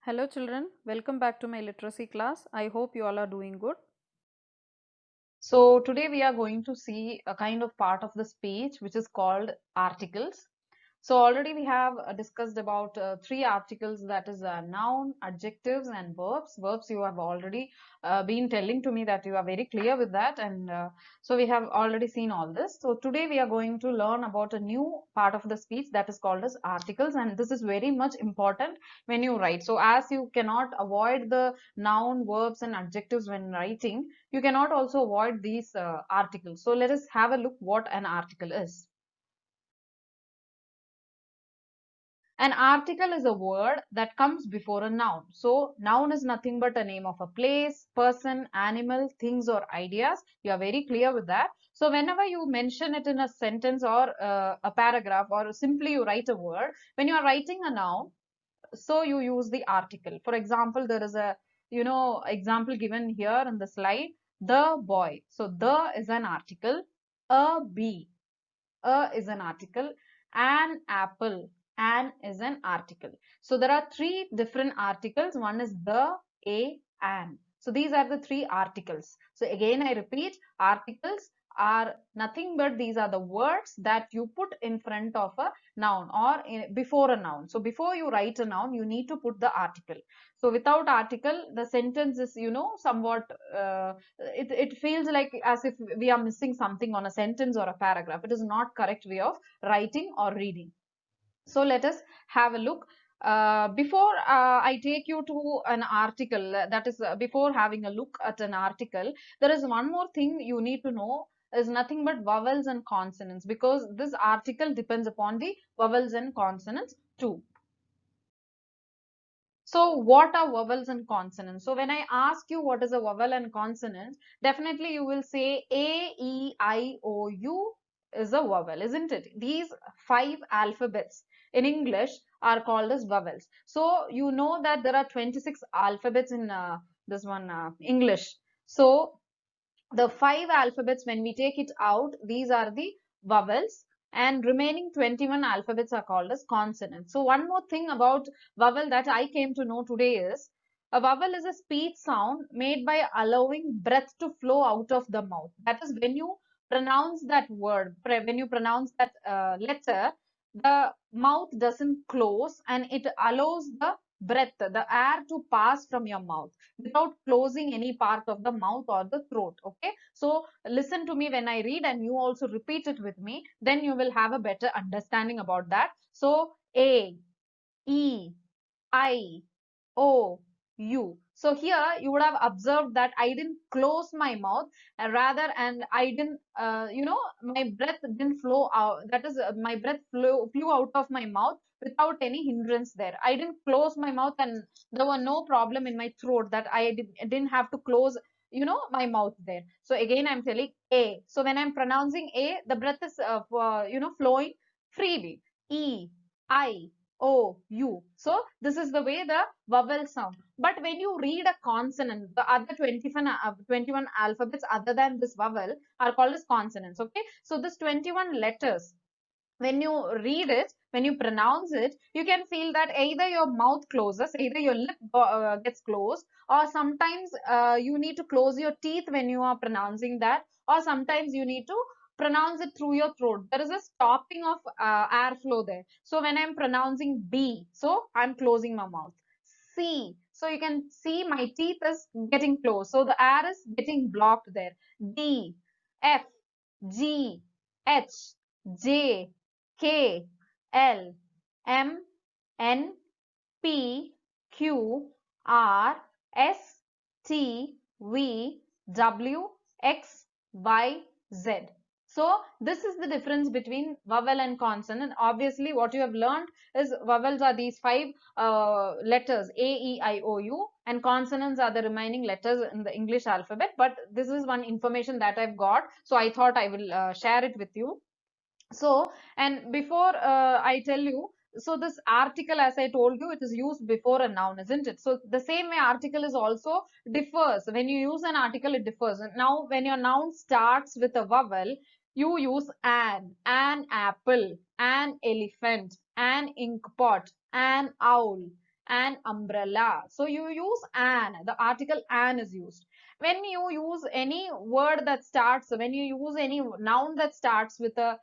Hello children, welcome back to my literacy class. I hope you all are doing good. So today we are going to see a kind of part of the speech which is called articles. So already we have discussed about three articles, that is noun, adjectives and verbs. Verbs you have already been telling to me that you are very clear with that, and so we have already seen all this. So today we are going to learn about a new part of the speech that is called as articles, and this is very much important when you write. So as you cannot avoid the noun, verbs and adjectives when writing, you cannot also avoid these articles. So let us have a look what an article is. An article is a word that comes before a noun. So noun is nothing but a name of a place, person, animal, things or ideas. You are very clear with that. So whenever you mention it in a sentence or a paragraph or simply you write a word, when you are writing a noun, so you use the article. For example, there is a example given here in the slide, the boy. So the is an article, a bee, a is an article, an apple, an is an article. So there are three different articles. One is the, a, an. So these are the three articles. So again I repeat, articles are nothing but these are the words that you put in front of a noun or before a noun. So before you write a noun, you need to put the article. So without article, the sentence is somewhat it feels like as if we are missing something on a sentence or a paragraph. It is not correct way of writing or reading. So let us have a look. Before I take you to an article, that is before having a look at an article, there is one more thing you need to know is nothing but vowels and consonants, because this article depends upon the vowels and consonants too. So what are vowels and consonants? So when I ask you what is a vowel and consonant, definitely you will say A, E, I, O, U is a vowel, isn't it? These five alphabets in English are called as vowels. So you know that there are 26 alphabets in this one English. So the five alphabets, when we take it out, these are the vowels, and remaining 21 alphabets are called as consonants. So one more thing about vowel that I came to know today is a vowel is a speech sound made by allowing breath to flow out of the mouth. That is, when you pronounce that word, when you pronounce that letter, the mouth doesn't close and it allows the breath, the air to pass from your mouth without closing any part of the mouth or the throat. Okay, so listen to me when I read and you also repeat it with me, then you will have a better understanding about that. So A, E, I, O, U. So here you would have observed that I didn't close my mouth, rather, and I didn't, my breath didn't flow out. That is, my breath flew out of my mouth without any hindrance there. I didn't close my mouth and there were no problem in my throat that didn't have to close, my mouth there. So again, I'm telling A. So when I'm pronouncing A, the breath is, flowing freely. E, I, O, U. So this is the way the vowel sound. But when you read a consonant, the other 21 alphabets other than this vowel are called as consonants. Okay. So this 21 letters, when you read it, when you pronounce it, you can feel that either your mouth closes, either your lip gets closed, or sometimes you need to close your teeth when you are pronouncing that, or sometimes you need to pronounce it through your throat. There is a stopping of airflow there. So when I'm pronouncing B, so I'm closing my mouth. C, so you can see my teeth is getting closed, so the air is getting blocked there. D, F, G, H, J, K, L, M, N, P, Q, R, S, T, V, W, X, Y, Z. So this is the difference between vowel and consonant. Obviously, what you have learned is vowels are these five letters A, E, I, O, U, and consonants are the remaining letters in the English alphabet. But this is one information that I've got, so I thought I will share it with you. So, and before I tell you, so this article, as I told you, it is used before a noun, isn't it? So the same way article is also differs. When you use an article, it differs. Now, when your noun starts with a vowel, you use an apple, an elephant, an ink pot, an owl, an umbrella. So you use an, the article an is used. When you use any word that starts, when you use any noun that starts with a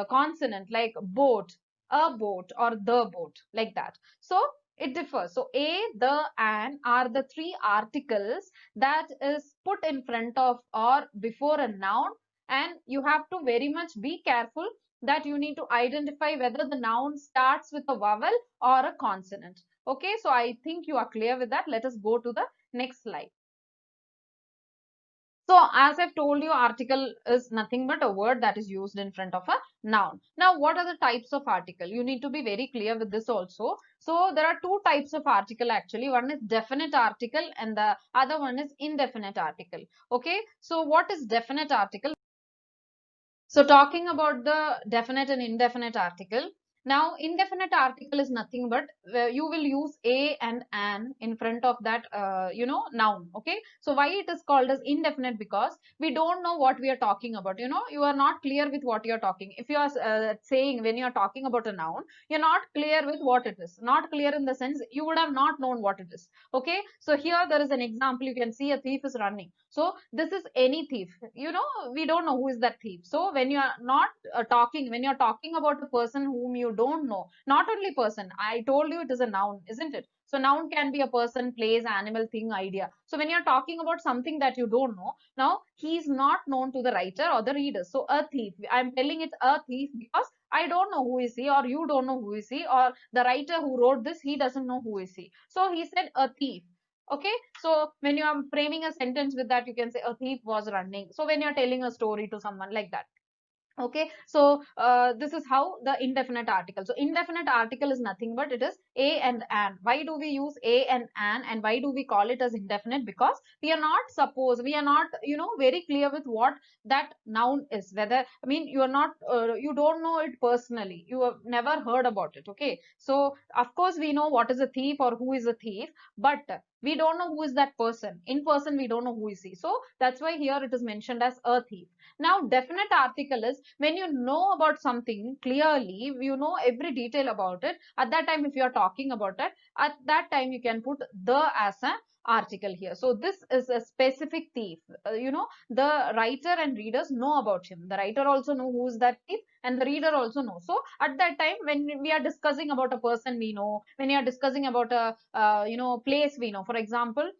consonant like boat, a boat, or the boat, like that. So it differs. So a, the, an are the three articles that is put in front of or before a noun, and you have to very much be careful that you need to identify whether the noun starts with a vowel or a consonant. Okay, so I think you are clear with that. Let us go to the next slide. So as I've told you, article is nothing but a word that is used in front of a noun. Now, what are the types of article? You need to be very clear with this also. So there are two types of article actually. One is definite article and the other one is indefinite article. Okay, so what is definite article? So talking about the definite and indefinite article. Now, indefinite article is nothing but you will use a and an in front of that, noun. Okay. So why it is called as indefinite? Because we don't know what we are talking about. You are not clear with what you are talking. If you are saying when you are talking about a noun, you're not clear with what it is. Not clear in the sense you would have not known what it is. Okay. So here there is an example. You can see a thief is running. So this is any thief. We don't know who is that thief. So when you are not when you're talking about a person whom you don't know, not only person, I told you it is a noun, isn't it? So noun can be a person, place, animal, thing, idea. So when you're talking about something that you don't know, now he is not known to the writer or the reader. So a thief, I'm telling it a thief because I don't know who is he, or you don't know who is he, or the writer who wrote this, he doesn't know who is he. So he said a thief. Okay, so when you are framing a sentence with that, you can say a thief was running. So when you're telling a story to someone like that. Okay, so this is how the indefinite article. So indefinite article is nothing but it is a and an. Why do we use a and an, and why do we call it as indefinite? Because we are not very clear with what that noun is. Whether, I mean, you are not you don't know it personally, you have never heard about it. Okay, so of course we know what is a thief or who is a thief, but we don't know who is that person. In person we don't know who is he. So that's why here it is mentioned as a thief. Now, definite article is when you know about something clearly, you know every detail about it. At that time, if you are talking about it, at that time you can put the as an article here. So this is a specific thief. The writer and readers know about him. The writer also know who is that thief, and the reader also knows. So at that time, when we are discussing about a person we know, when you are discussing about a place we know. For example,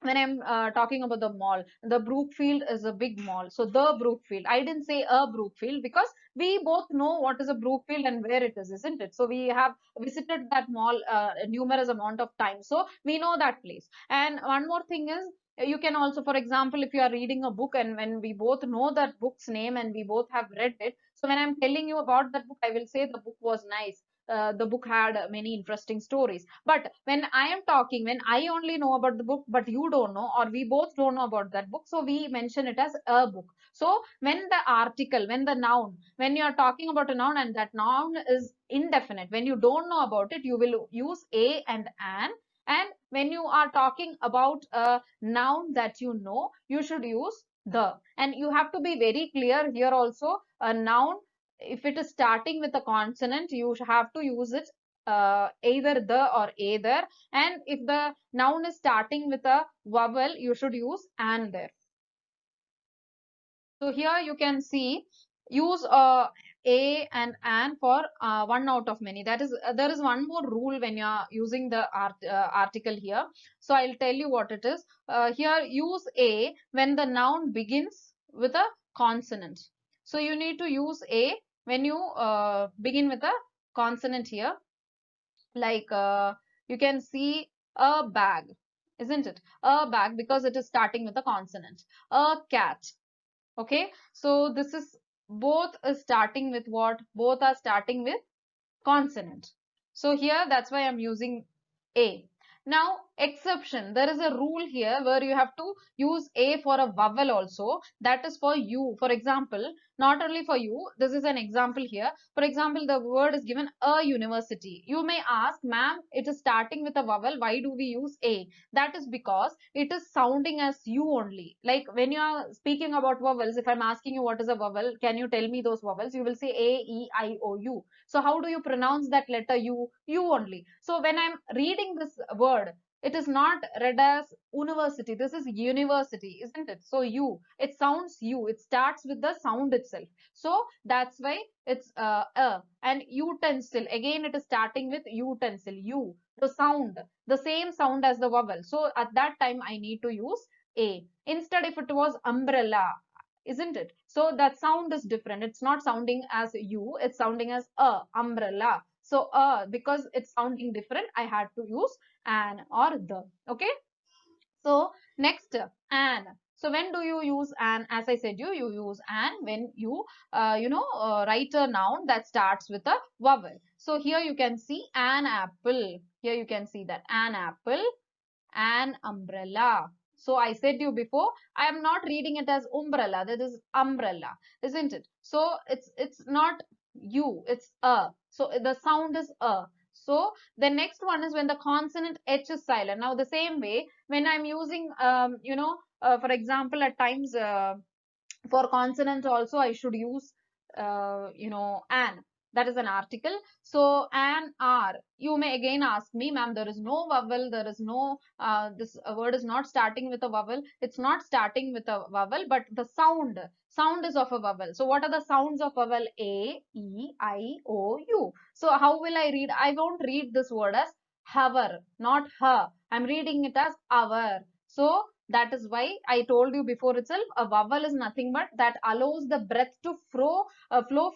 when I'm talking about the mall, the Brookfield is a big mall. So the Brookfield, I didn't say a Brookfield because we both know what is a Brookfield and where it is, isn't it? So we have visited that mall numerous amount of times. So we know that place. And one more thing is, you can also, for example, if you are reading a book and when we both know that book's name and we both have read it. So when I'm telling you about that book, I will say the book was nice. The book had many interesting stories. But when I am talking, when I only know about the book, but you don't know, or we both don't know about that book, so we mention it as a book. So when the article, when the noun, when you are talking about a noun and that noun is indefinite, when you don't know about it, you will use a and an. And when you are talking about a noun that you know, you should use the. And you have to be very clear here also. A noun, if it is starting with a consonant, you have to use it either the or either. And if the noun is starting with a vowel, you should use and there. So here you can see use a and an for one out of many. That is, there is one more rule when you are using the article here. So I'll tell you what it is. Here use a when the noun begins with a consonant. So you need to use a when you begin with a consonant here. Like you can see a bag, isn't it? A bag because it is starting with a consonant. A cat. Okay, so this is both is starting with what? Both are starting with consonant. So here that's why I'm using a. Now Exception. There is a rule here where you have to use a for a vowel also. That is for you. For example, not only for you, this is an example here. For example, the word is given a university. You may ask, ma'am, it is starting with a vowel. Why do we use a? That is because it is sounding as you only. Like when you are speaking about vowels, if I'm asking you what is a vowel, can you tell me those vowels? You will say a, e, I, o, u. So how do you pronounce that letter u? U only. So when I'm reading this word, it is not read as university. This is university, isn't it? So you, it sounds you. It starts with the sound itself. So that's why it's and utensil. Again, it is starting with utensil. U, the sound, the same sound as the vowel. So at that time, I need to use a. Instead, if it was umbrella, isn't it? So that sound is different. It's not sounding as you. It's sounding as a umbrella. So because it's sounding different, I had to use an or the. Okay. So next, an. So when do you use an? As I said, you use an when you write a noun that starts with a vowel. So here you can see an apple. Here you can see that an apple, an umbrella. So I said to you before, I am not reading it as umbrella. That is umbrella, isn't it? So it's not you, it's a. So the sound is a. So the next one is when the consonant H is silent. Now the same way, when I'm using, for example, at times for consonant also I should use, an. That is an article. So an r. You may again ask me, ma'am, there is no vowel. There is no, this word is not starting with a vowel. It's not starting with a vowel, but the sound is of a vowel. So what are the sounds of vowel? A, E, I, O, U. So how will I read? I won't read this word as hover, not her. I'm reading it as our. So that is why I told you before itself, a vowel is nothing but that allows the breath to flow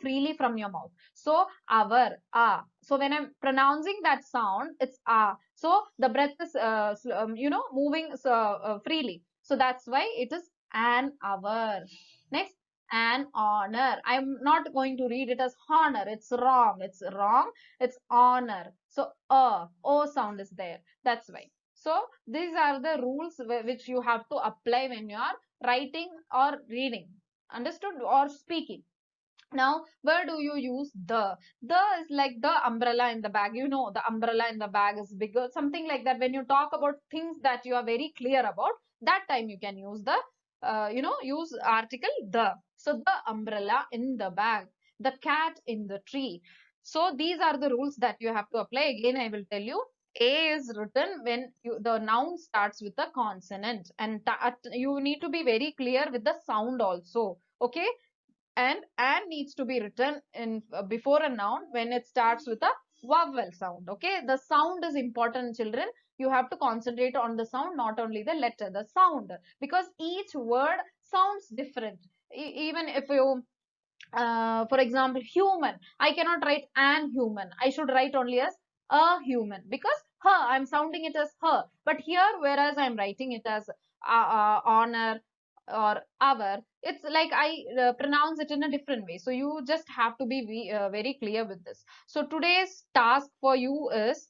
freely from your mouth. So our, ah. So when I'm pronouncing that sound, it's ah. So the breath is, moving freely. So that's why it is an hour. Next, an honor. I'm not going to read it as honor. It's wrong. It's wrong. It's honor. So o sound is there. That's why. So these are the rules which you have to apply when you are writing or reading. Understood? Or speaking. Now, where do you use the? The is like the umbrella in the bag. You know, the umbrella in the bag is bigger, something like that. When you talk about things that you are very clear about, that time you can use the, use article the. So the umbrella in the bag, the cat in the tree. So these are the rules that you have to apply. Again, I will tell you. A is written when the noun starts with a consonant, and you need to be very clear with the sound also. Okay, and needs to be written in before a noun when it starts with a vowel sound. Okay, the sound is important, children. You have to concentrate on the sound, not only the letter, the sound, because each word sounds different. Even if you, for example, human, I cannot write an human. I should write only as a human, because her, I'm sounding it as her. But here, whereas I'm writing it as honor or our, it's like I pronounce it in a different way. So you just have to be very clear with this. So today's task for you is,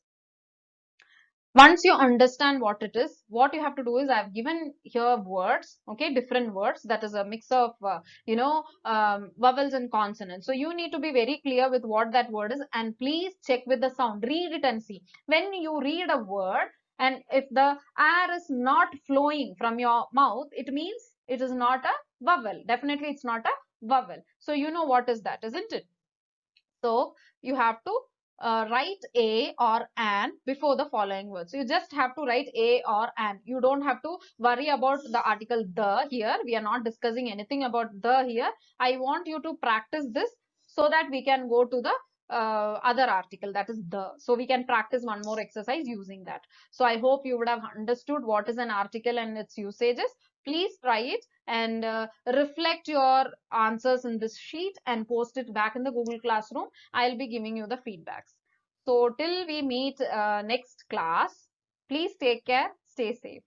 once you understand what it is, what you have to do is, I've given here words, okay, different words, that is a mix of vowels and consonants. So you need to be very clear with what that word is, and please check with the sound, read it and see. When you read a word and if the air is not flowing from your mouth, it means it is not a vowel. Definitely it's not a vowel. So you know what is that, isn't it? So you have to write a or an before the following words. So you just have to write a or an. You don't have to worry about the article the here. We are not discussing anything about the here. I want you to practice this so that we can go to the other article, that is the. So we can practice one more exercise using that. So I hope you would have understood what is an article and its usages. Please try it and reflect your answers in this sheet and post it back in the Google Classroom. I'll be giving you the feedbacks. So till we meet next class, please take care, stay safe.